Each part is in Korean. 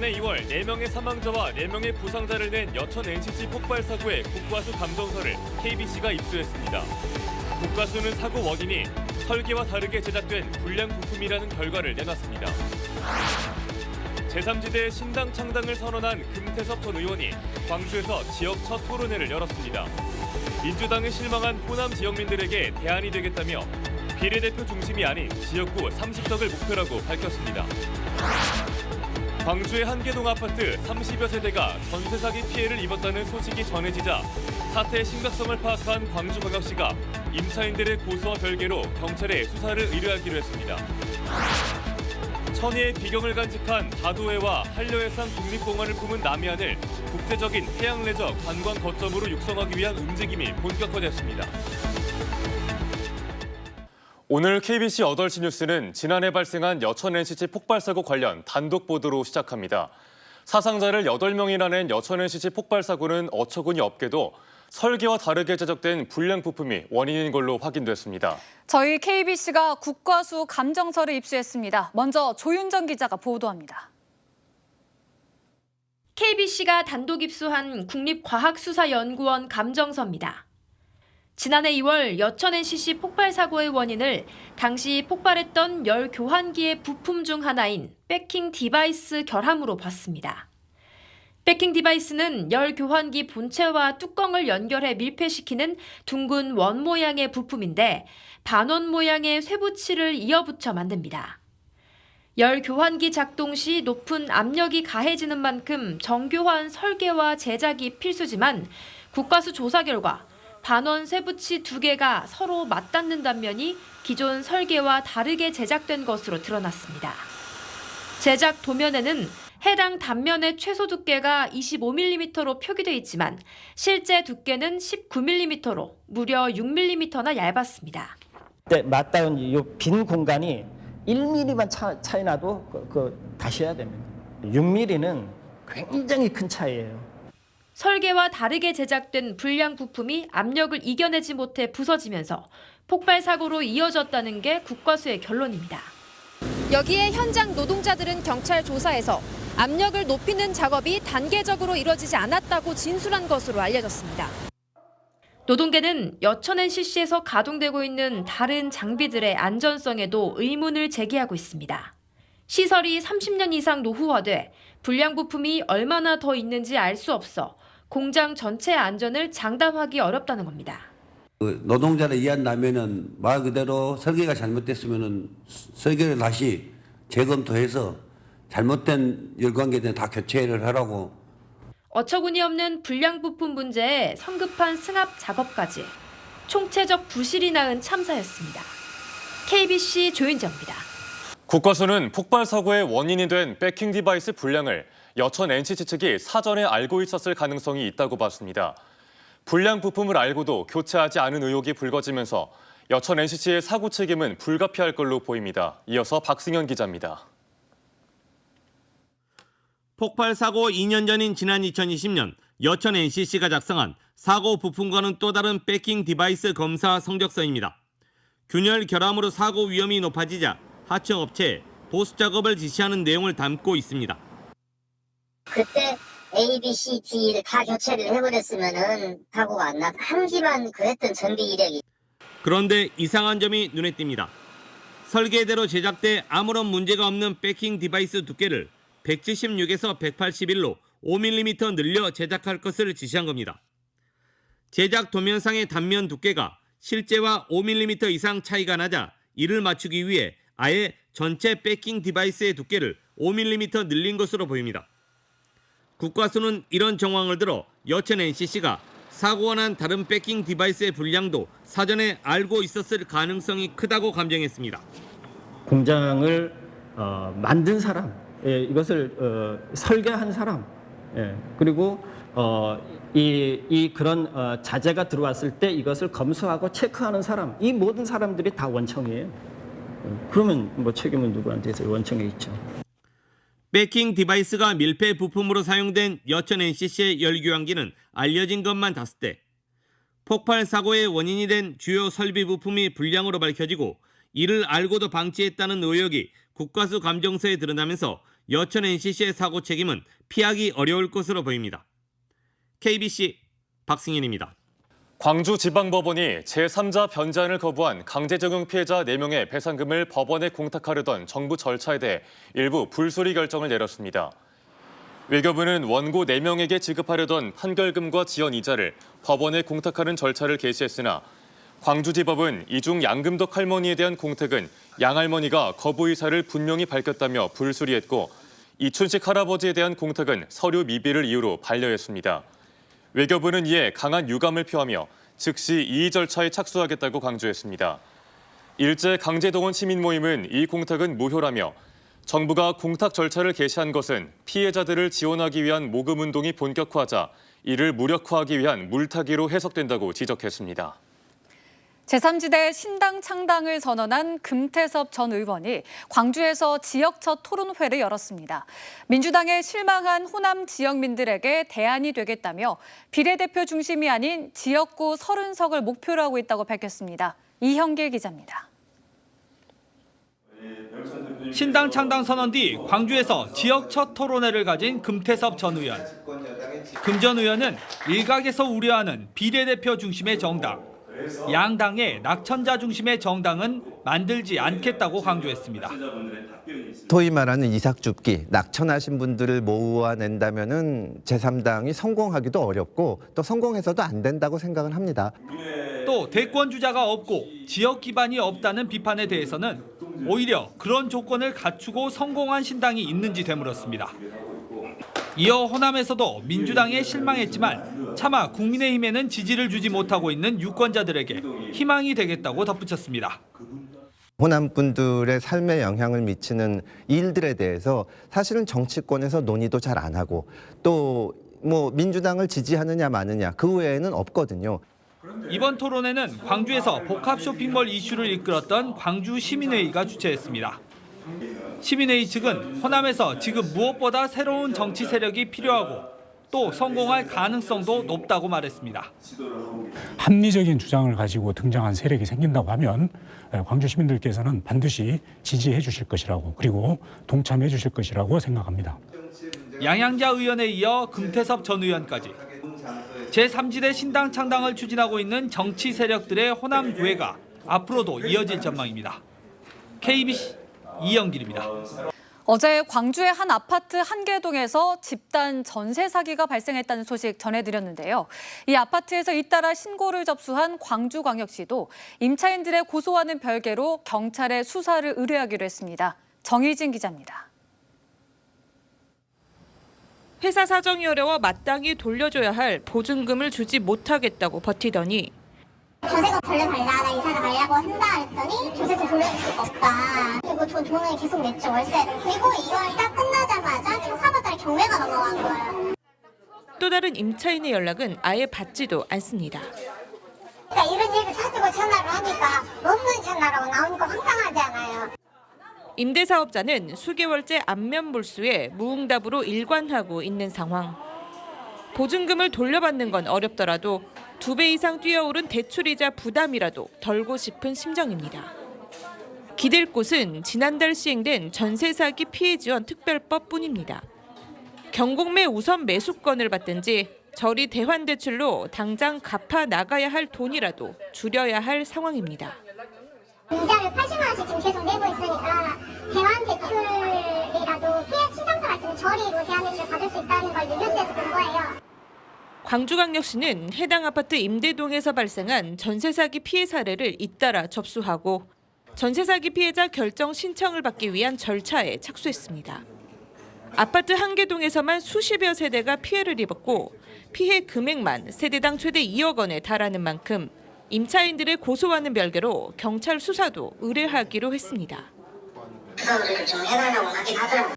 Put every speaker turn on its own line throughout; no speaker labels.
지난해 2월 4명의 사망자와 4명의 부상자를 낸 여천 NCC 폭발 사고의 국과수 감정서를 KBC가 입수했습니다. 국과수는 사고 원인이 설계와 다르게 제작된 불량 부품이라는 결과를 내놨습니다. 제3지대의 신당 창당을 선언한 금태섭 전 의원이 광주에서 지역 첫 토론회를 열었습니다. 민주당에 실망한 호남 지역민들에게 대안이 되겠다며 비례대표 중심이 아닌 지역구 30석을 목표라고 밝혔습니다. 광주의 한계동 아파트 30여 세대가 전세 사기 피해를 입었다는 소식이 전해지자 사태의 심각성을 파악한 광주광역시가 임차인들의 고소와 별개로 경찰에 수사를 의뢰하기로 했습니다. 천혜의 비경을 간직한 다도해와 한려해상 국립공원을 품은 남해안을 국제적인 해양 레저 관광 거점으로 육성하기 위한 움직임이 본격화됐습니다. 오늘 KBC 8시 뉴스는 지난해 발생한 여천 NCC 폭발 사고 관련 단독 보도로 시작합니다. 사상자를 8명이나 낸 여천 NCC 폭발 사고는 어처구니 없게도 설계와 다르게 제작된 불량 부품이 원인인 걸로 확인됐습니다.
저희 KBC가 국과수 감정서를 입수했습니다. 먼저 조윤정 기자가 보도합니다.
KBC가 단독 입수한 국립과학수사연구원 감정서입니다. 지난해 2월 여천 NCC 폭발 사고의 원인을 당시 폭발했던 열 교환기의 부품 중 하나인 백킹 디바이스 결함으로 봤습니다. 백킹 디바이스는 열 교환기 본체와 뚜껑을 연결해 밀폐시키는 둥근 원 모양의 부품인데 반원 모양의 쇠붙이를 이어붙여 만듭니다. 열 교환기 작동 시 높은 압력이 가해지는 만큼 정교한 설계와 제작이 필수지만 국과수 조사 결과 반원 쇠붙이 2개가 서로 맞닿는 단면이 기존 설계와 다르게 제작된 것으로 드러났습니다. 제작 도면에는 해당 단면의 최소 두께가 25mm로 표기돼 있지만 실제 두께는 19mm로 무려 6mm나 얇았습니다.
네, 맞닿은 이 빈 공간이 1mm만 차이 나도 다시 해야 됩니다. 6mm는 굉장히 큰 차이예요.
설계와 다르게 제작된 불량 부품이 압력을 이겨내지 못해 부서지면서 폭발 사고로 이어졌다는 게 국과수의 결론입니다.
여기에 현장 노동자들은 경찰 조사에서 압력을 높이는 작업이 단계적으로 이뤄지지 않았다고 진술한 것으로 알려졌습니다.
노동계는 여천 NCC에서 가동되고 있는 다른 장비들의 안전성에도 의문을 제기하고 있습니다. 시설이 30년 이상 노후화돼 불량 부품이 얼마나 더 있는지 알 수 없어 공장 전체의 안전을 장담하기 어렵다는 겁니다.
노동자를 이해한다면은 말 그대로 설계가 잘못됐으면은 설계를 다시 재검토해서 잘못된 열관계에 대해 다 교체를 하라고.
어처구니 없는 불량 부품 문제에 성급한 승합 작업까지 총체적 부실이 낳은 참사였습니다. KBC 조윤정입니다.
국과수는 폭발 사고의 원인이 된 백킹 디바이스 불량을 여천 NCC 측이 사전에 알고 있었을 가능성이 있다고 봤습니다. 불량 부품을 알고도 교체하지 않은 의혹이 불거지면서 여천 NCC의 사고 책임은 불가피할 걸로 보입니다. 이어서 박승현 기자입니다.
폭발 사고 2년 전인 지난 2020년 여천 NCC가 작성한 사고 부품과는 또 다른 백킹 디바이스 검사 성적서입니다. 균열 결함으로 사고 위험이 높아지자 하청업체에 보수 작업을 지시하는 내용을 담고 있습니다.
그때 A, B, C, D를 다 교체를 해버렸으면은 사고가 안 나. 한 기만 그랬던 정비 이력이.
그런데 이상한 점이 눈에 띕니다. 설계대로 제작돼 아무런 문제가 없는 백킹 디바이스 두께를 176에서 181로 5mm 늘려 제작할 것을 지시한 겁니다. 제작 도면상의 단면 두께가 실제와 5mm 이상 차이가 나자 이를 맞추기 위해 아예 전체 백킹 디바이스의 두께를 5mm 늘린 것으로 보입니다. 국과수는 이런 정황을 들어 여천 NCC가 사고가 난 다른 백킹 디바이스의 불량도 사전에 알고 있었을 가능성이 크다고 감정했습니다.
공장을 만든 사람, 이것을 설계한 사람, 그리고 그런 자재가 들어왔을 때 이것을 검수하고 체크하는 사람, 이 모든 사람들이 다 원청이에요. 그러면 뭐 책임은 누구한테 있어요? 원청에 있죠.
백킹 디바이스가 밀폐 부품으로 사용된 여천 NCC의 열교환기는 알려진 것만 5대. 폭발 사고의 원인이 된 주요 설비 부품이 불량으로 밝혀지고 이를 알고도 방치했다는 의혹이 국과수 감정서에 드러나면서 여천 NCC의 사고 책임은 피하기 어려울 것으로 보입니다. KBC 박승현입니다.
광주지방법원이 제3자 변제안을 거부한 강제징용 피해자 4명의 배상금을 법원에 공탁하려던 정부 절차에 대해 일부 불수리 결정을 내렸습니다. 외교부는 원고 4명에게 지급하려던 판결금과 지연 이자를 법원에 공탁하는 절차를 개시했으나 광주지법은 이중 양금덕 할머니에 대한 공탁은 양 할머니가 거부 의사를 분명히 밝혔다며 불수리했고 이춘식 할아버지에 대한 공탁은 서류 미비를 이유로 반려했습니다. 외교부는 이에 강한 유감을 표하며 즉시 이의 절차에 착수하겠다고 강조했습니다. 일제 강제동원 시민 모임은 이 공탁은 무효라며 정부가 공탁 절차를 개시한 것은 피해자들을 지원하기 위한 모금운동이 본격화하자 이를 무력화하기 위한 물타기로 해석된다고 지적했습니다.
제3지대 신당 창당을 선언한 금태섭 전 의원이 광주에서 지역 첫 토론회를 열었습니다. 민주당에 실망한 호남 지역민들에게 대안이 되겠다며 비례대표 중심이 아닌 지역구 30석을 목표로 하고 있다고 밝혔습니다. 이형길 기자입니다.
신당 창당 선언 뒤 광주에서 지역 첫 토론회를 가진 금태섭 전 의원. 금 전 의원은 일각에서 우려하는 비례대표 중심의 정당, 양당의 낙천자 중심의 정당은 만들지 않겠다고 강조했습니다.
소위 말하는 이삭줍기, 낙천하신 분들을 모아낸다면은 제3당이 성공하기도 어렵고 또 성공해서도 안 된다고 생각을 합니다.
또 대권 주자가 없고 지역 기반이 없다는 비판에 대해서는 오히려 그런 조건을 갖추고 성공한 신당이 있는지 되물었습니다. 이어 호남에서도 민주당에 실망했지만 차마 국민의힘에는 지지를 주지 못하고 있는 유권자들에게 희망이 되겠다고 덧붙였습니다.
호남 분들의 삶에 영향을 미치는 일들에 대해서 사실은 정치권에서 논의도 잘 안 하고 또 뭐 민주당을 지지하느냐 마느냐 그 외에는 없거든요.
이번 토론회는 광주에서 복합 쇼핑몰 이슈를 이끌었던 광주 시민회의가 주최했습니다. 시민회의 측은 호남에서 지금 무엇보다 새로운 정치 세력이 필요하고 또 성공할 가능성도 높다고 말했습니다.
합리적인 주장을 가지고 등장한 세력이 생긴다고 하면 광주 시민들께서는 반드시 지지해 주실 것이라고 그리고 동참해 주실 것이라고 생각합니다.
양양자 의원에 이어 금태섭 전 의원까지 제3지대 신당 창당을 추진하고 있는 정치 세력들의 호남 구애가 앞으로도 이어질 전망입니다. KBC 이영길입니다.
어제 광주의 한 아파트 한계동에서 집단 전세 사기가 발생했다는 소식 전해드렸는데요. 이 아파트에서 잇따라 신고를 접수한 광주광역시도 임차인들의 고소와는 별개로 경찰에 수사를 의뢰하기로 했습니다. 정희진 기자입니다.
회사 사정이 어려워 마땅히 돌려줘야 할 보증금을 주지 못하겠다고 버티더니
조세금 돌려달라, 나 이사를 가려고 한다 했더니 조세금 돌려줄 수가 없다. 그리고 돈을 계속 냈죠, 월세를. 그리고 2월 딱 끝나자마자 3월달에 경매가 넘어간 거예요.
또 다른 임차인의 연락은 아예 받지도 않습니다.
그러니까 이런 얘기를 자꾸 전화를 하니까 없는 전화라고 나오니까 황당하잖아요.
임대사업자는 수개월째 안면 몰수에 무응답으로 일관하고 있는 상황. 보증금을 돌려받는 건 어렵더라도 2배 이상 뛰어오른 대출이자 부담이라도 덜고 싶은 심정입니다. 기댈 곳은 지난달 시행된 전세 사기 피해 지원 특별법뿐입니다. 경공매 우선 매수권을 받든지 저리 대환 대출로 당장 갚아 나가야 할 돈이라도 줄여야 할 상황입니다.
이자를 80만 원씩 지금 계속 내고 있으니까 대환 대출이라도 피해 신청서가 있으면 저리로 대환 대출 받을 수 있다는 걸 뉴스에서 본 거예요.
광주광역시는 해당 아파트 임대동에서 발생한 전세 사기 피해 사례를 잇따라 접수하고 전세 사기 피해자 결정 신청을 받기 위한 절차에 착수했습니다. 아파트 한계동에서만 수십여 세대가 피해를 입었고 피해 금액만 세대당 최대 2억 원에 달하는 만큼 임차인들의 고소와는 별개로 경찰 수사도 의뢰하기로 했습니다.
수사 의뢰를 좀 해달라고 하긴 하더라고요.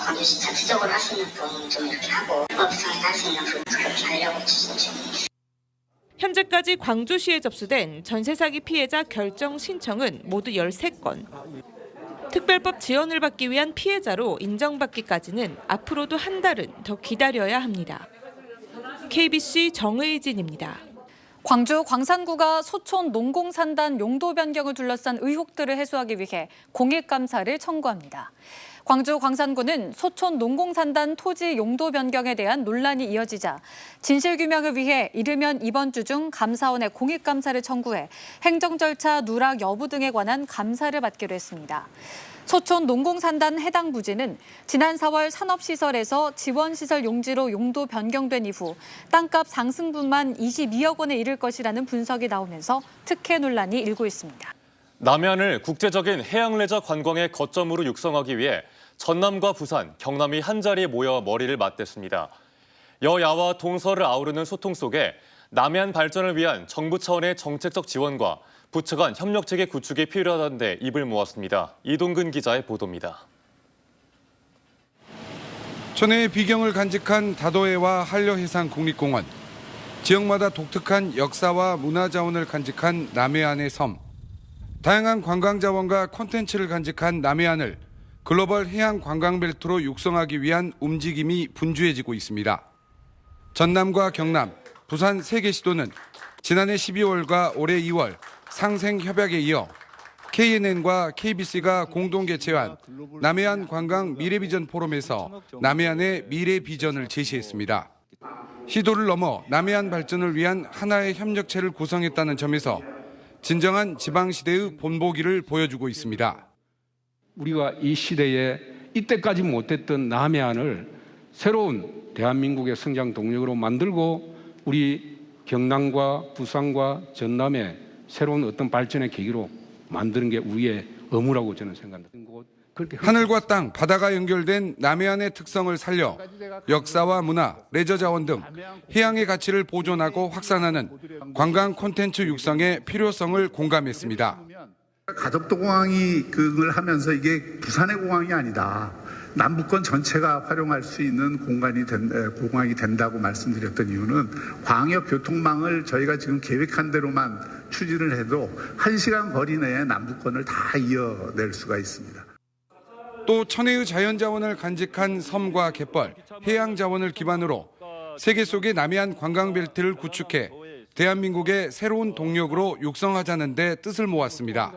광주시 자체적으로 할 수 있는 돈 좀 이렇게 하고 법상에서 할 수 있는 돈 그렇게 하려고 추진 중입니다.
현재까지 광주시에 접수된 전세 사기 피해자 결정 신청은 모두 13건. 특별법 지원을 받기 위한 피해자로 인정받기까지는 앞으로도 한 달은 더 기다려야 합니다. KBC 정의진입니다.
광주 광산구가 소촌 농공산단 용도 변경을 둘러싼 의혹들을 해소하기 위해 공익감사를 청구합니다. 광주 광산구는 소촌 농공산단 토지 용도 변경에 대한 논란이 이어지자 진실규명을 위해 이르면 이번 주 중 감사원에 공익감사를 청구해 행정 절차 누락 여부 등에 관한 감사를 받기로 했습니다. 소촌 농공산단 해당 부지는 지난 4월 산업시설에서 지원시설 용지로 용도 변경된 이후 땅값 상승분만 22억 원에 이를 것이라는 분석이 나오면서 특혜 논란이 일고 있습니다.
남해안을 국제적인 해양 레저 관광의 거점으로 육성하기 위해 전남과 부산, 경남이 한자리에 모여 머리를 맞댔습니다. 여야와 동서를 아우르는 소통 속에 남해안 발전을 위한 정부 차원의 정책적 지원과 부처 간 협력체계 구축이 필요하다는 데 입을 모았습니다. 이동근 기자의 보도입니다.
천혜의 비경을 간직한 다도해와 한려해상국립공원, 지역마다 독특한 역사와 문화자원을 간직한 남해안의 섬, 다양한 관광자원과 콘텐츠를 간직한 남해안을 글로벌 해양 관광벨트로 육성하기 위한 움직임이 분주해지고 있습니다. 전남과 경남, 부산 3개 시도는 지난해 12월과 올해 2월 상생협약에 이어 KNN과 KBC가 공동 개최한 남해안 관광 미래비전 포럼에서 남해안의 미래 비전을 제시했습니다. 시도를 넘어 남해안 발전을 위한 하나의 협력체를 구성했다는 점에서 진정한 지방시대의 본보기를 보여주고 있습니다.
우리가 이 시대에 이때까지 못했던 남해안을 새로운 대한민국의 성장 동력으로 만들고 우리 경남과 부산과 전남의 새로운 어떤 발전의 계기로 만드는 게 우리의 의무라고 저는 생각합니다.
하늘과 땅, 바다가 연결된 남해안의 특성을 살려 역사와 문화, 레저 자원 등 해양의 가치를 보존하고 확산하는 관광 콘텐츠 육성의 필요성을 공감했습니다.
가덕도 공항이 그걸 하면서 이게 부산의 공항이 아니다. 남부권 전체가 활용할 수 있는 공항이 된다고 말씀드렸던 이유는 광역 교통망을 저희가 지금 계획한 대로만 추진을 해도 1시간 거리 내에 남부권을 다 이어낼 수가 있습니다.
또 천혜의 자연자원을 간직한 섬과 갯벌, 해양자원을 기반으로 세계 속의 남해안 관광벨트를 구축해 대한민국의 새로운 동력으로 육성하자는 데 뜻을 모았습니다.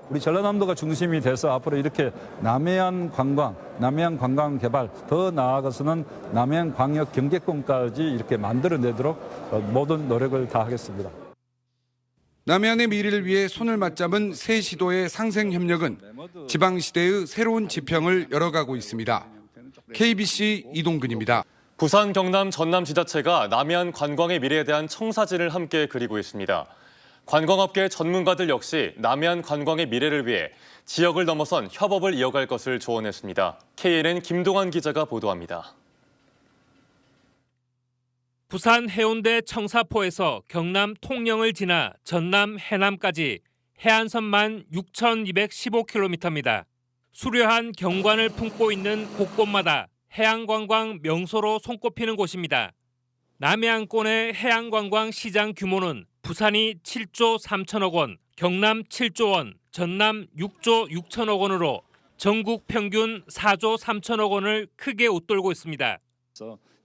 우리 전라남도가 중심이 돼서 앞으로 이렇게 남해안 관광 개발, 더 나아가서는 남해안 광역 경제권까지 이렇게 만들어내도록 모든 노력을 다하겠습니다.
남해안의 미래를 위해 손을 맞잡은 새 시도의 상생협력은 지방시대의 새로운 지평을 열어가고 있습니다. KBC 이동근입니다.
부산, 경남, 전남 지자체가 남해안 관광의 미래에 대한 청사진을 함께 그리고 있습니다. 관광업계 전문가들 역시 남해안 관광의 미래를 위해 지역을 넘어선 협업을 이어갈 것을 조언했습니다. KNN 김동환 기자가 보도합니다.
부산 해운대 청사포에서 경남 통영을 지나 전남 해남까지 해안선만 6,215km입니다. 수려한 경관을 품고 있는 곳곳마다 해양관광 명소로 손꼽히는 곳입니다. 남해안권의 해양관광 시장 규모는 부산이 7조 3천억 원, 경남 7조 원, 전남 6조 6천억 원으로 전국 평균 4조 3천억 원을 크게 웃돌고 있습니다.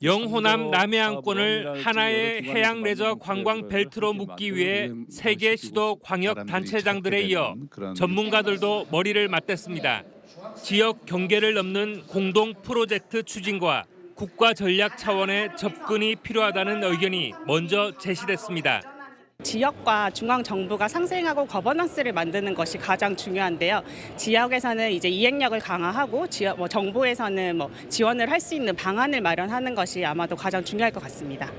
영호남 남해안권을 하나의 해양 레저 관광 벨트로 묶기 위해 세계 시도 광역 단체장들에 이어 전문가들도 머리를 맞댔습니다. 지역 경계를 넘는 공동 프로젝트 추진과 국가 전략 차원의 접근이 필요하다는 의견이 먼저 제시됐습니다.
지역과 중앙정부가 상생하고 거버넌스를 만드는 것이 가장 중요한데요. 지역에서는 이제 이행력을 강화하고 정부에서는 지원을 할 수 있는 방안을 마련하는 것이 아마도 가장 중요할 것 같습니다.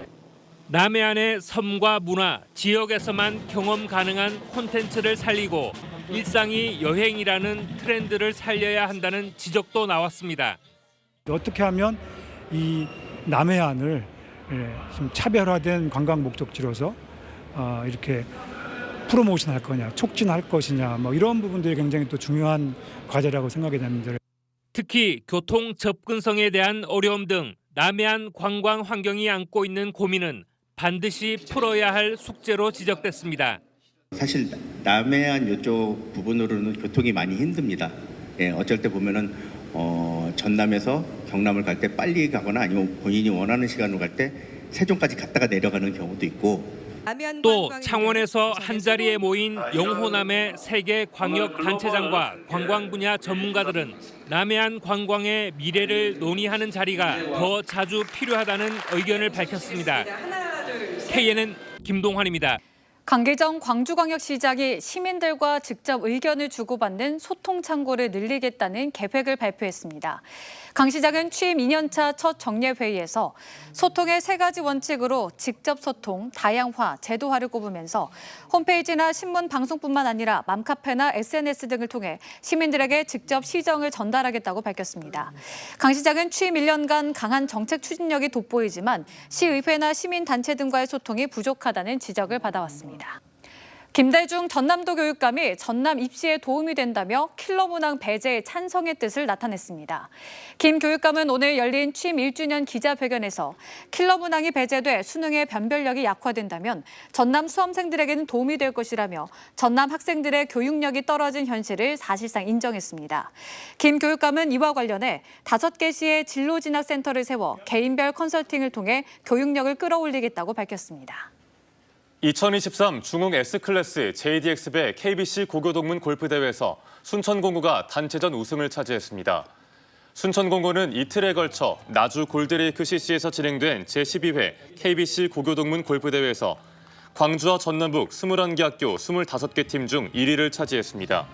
남해안의 섬과 문화, 지역에서만 경험 가능한 콘텐츠를 살리고 일상이 여행이라는 트렌드를 살려야 한다는 지적도 나왔습니다.
어떻게 하면 이 남해안을 좀 차별화된 관광 목적지로서 이렇게 프로모션할 거냐, 촉진할 것이냐, 이런 부분들이 굉장히 또 중요한 과제라고 생각이 됩니다.
특히 교통 접근성에 대한 어려움 등 남해안 관광 환경이 안고 있는 고민은 반드시 풀어야 할 숙제로 지적됐습니다.
사실 남해안 이쪽 부분으로는 교통이 많이 힘듭니다. 어쩔 때 보면은 전남에서 경남을 갈 때 빨리 가거나 아니면 본인이 원하는 시간으로 갈 때 세종까지 갔다가 내려가는 경우도 있고
또 창원에서 한자리에 모인 영호남의 세계 광역 단체장과 관광 분야 전문가들은 남해안 관광의 미래를 논의하는 자리가 더 자주 필요하다는 의견을 밝혔습니다. KNN 김동환입니다.
강기정 광주광역시장이 시민들과 직접 의견을 주고받는 소통 창구를 늘리겠다는 계획을 발표했습니다. 강 시장은 취임 2년차 첫 정례회의에서 소통의 3가지 원칙으로 직접 소통, 다양화, 제도화를 꼽으면서 홈페이지나 신문, 방송뿐만 아니라 맘카페나 SNS 등을 통해 시민들에게 직접 시정을 전달하겠다고 밝혔습니다. 강 시장은 취임 1년간 강한 정책 추진력이 돋보이지만 시의회나 시민단체 등과의 소통이 부족하다는 지적을 받아왔습니다. 김대중 전남도 교육감이 전남 입시에 도움이 된다며 킬러 문항 배제에 찬성의 뜻을 나타냈습니다. 김 교육감은 오늘 열린 취임 1주년 기자회견에서 킬러 문항이 배제돼 수능의 변별력이 약화된다면 전남 수험생들에게는 도움이 될 것이라며 전남 학생들의 교육력이 떨어진 현실을 사실상 인정했습니다. 김 교육감은 이와 관련해 5개 시의 진로진학센터를 세워 개인별 컨설팅을 통해 교육력을 끌어올리겠다고 밝혔습니다.
2023 중흥 S클래스 JDX배 KBC 고교동문 골프대회에서 순천공고가 단체전 우승을 차지했습니다. 순천공고는 이틀에 걸쳐 나주 골드레이크 CC에서 진행된 제12회 KBC 고교동문 골프대회에서 광주와 전남북 21개 학교 25개 팀 중 1위를 차지했습니다.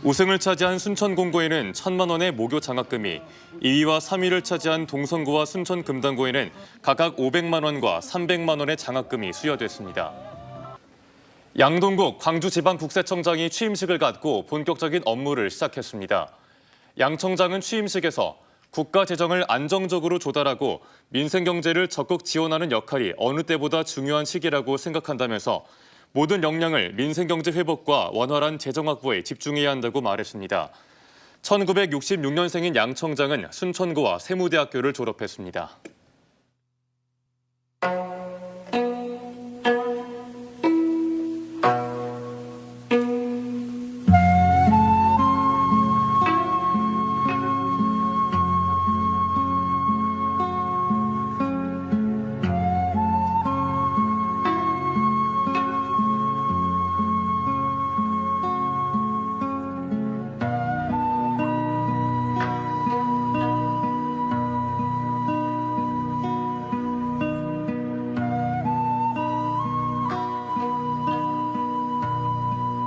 우승을 차지한 순천공고에는 1,000만 원의 모교 장학금이, 2위와 3위를 차지한 동성고와 순천금단고에는 각각 500만 원과 300만 원의 장학금이 수여됐습니다. 양동국 광주지방국세청장이 취임식을 갖고 본격적인 업무를 시작했습니다. 양 청장은 취임식에서 국가 재정을 안정적으로 조달하고 민생 경제를 적극 지원하는 역할이 어느 때보다 중요한 시기라고 생각한다면서 모든 역량을 민생경제 회복과 원활한 재정 확보에 집중해야 한다고 말했습니다. 1966년생인 양 청장은 순천고와 세무대학교를 졸업했습니다.